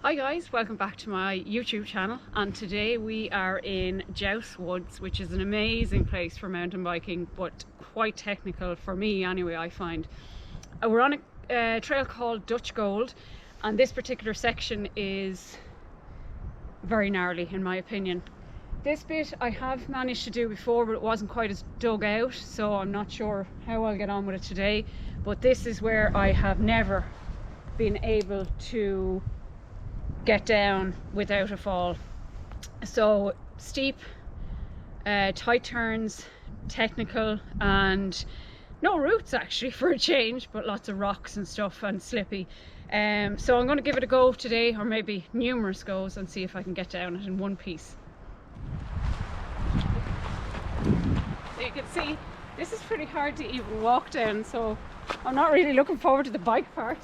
Hi guys, welcome back to my YouTube channel, and today we are in Djouce Woods, which is an amazing place for mountain biking, but quite technical for me anyway, I find. We're on a trail called Dutch Gold, and this particular section is very gnarly in my opinion. This bit I have managed to do before, but it wasn't quite as dug out, so I'm not sure how I'll get on with it today. But this is where I have never been able to get down without a fall. So steep, tight turns, technical, and no roots actually for a change, but lots of rocks and stuff and slippy. So I'm going to give it a go today, or maybe numerous goes, and see if I can get down it in one piece. So you can see this is pretty hard to even walk down, so I'm not really looking forward to the bike part.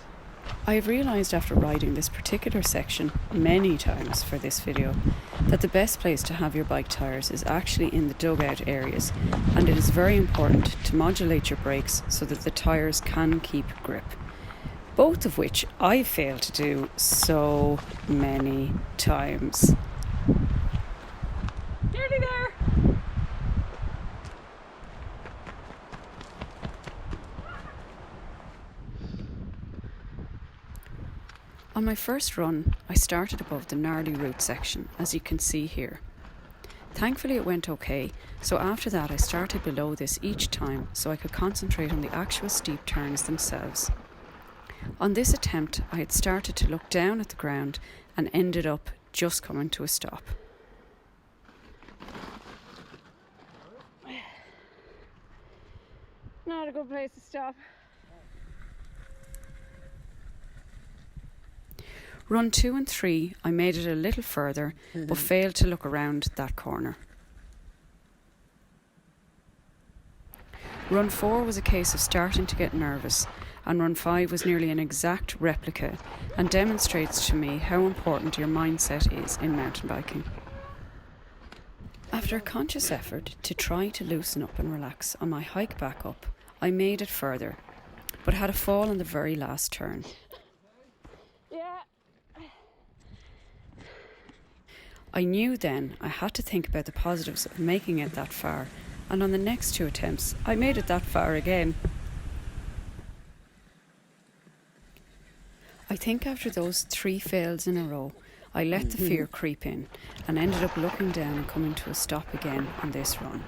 I've realised after riding this particular section many times for this video that the best place to have your bike tyres is actually in the dugout areas, and it is very important to modulate your brakes so that the tyres can keep grip. Both of which I failed to do so many times. Nearly there! On my first run, I started above the gnarly root section, as you can see here. Thankfully it went okay, so after that I started below this each time so I could concentrate on the actual steep turns themselves. On this attempt I had started to look down at the ground and ended up just coming to a stop. Not a good place to stop. Run 2 and 3, I made it a little further, but failed to look around that corner. Run 4 was a case of starting to get nervous, and Run 5 was nearly an exact replica, and demonstrates to me how important your mindset is in mountain biking. After a conscious effort to try to loosen up and relax on my hike back up, I made it further, but had a fall on the very last turn. I knew then I had to think about the positives of making it that far, and on the next 2 attempts I made it that far again. I think after those 3 fails in a row, I let the fear creep in and ended up looking down and coming to a stop again on this run.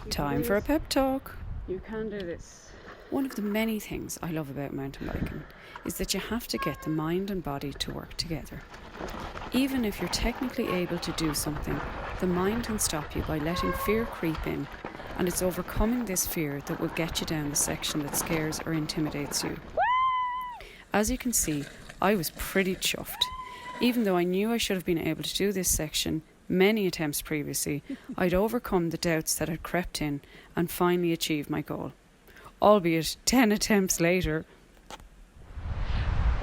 Time for a pep talk. You can do this. One of the many things I love about mountain biking is that you have to get the mind and body to work together. Even if you're technically able to do something, the mind can stop you by letting fear creep in, and it's overcoming this fear that will get you down the section that scares or intimidates you. As you can see, I was pretty chuffed. Even though I knew I should have been able to do this section many attempts previously, I'd overcome the doubts that had crept in and finally achieved my goal. Albeit 10 attempts later.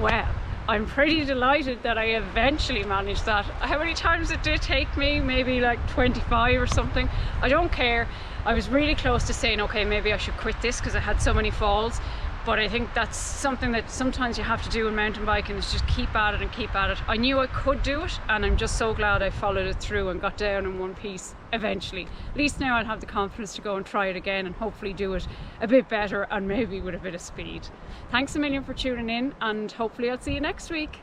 Well, I'm pretty delighted that I eventually managed that. How many times it did take me? Maybe like 25 or something. I don't care. I was really close to saying, okay, maybe I should quit this because I had so many falls. But I think that's something that sometimes you have to do in mountain biking, is just keep at it and keep at it. I knew I could do it, and I'm just so glad I followed it through and got down in one piece eventually. At least now I'll have the confidence to go and try it again and hopefully do it a bit better and maybe with a bit of speed. Thanks a million for tuning in, and hopefully I'll see you next week.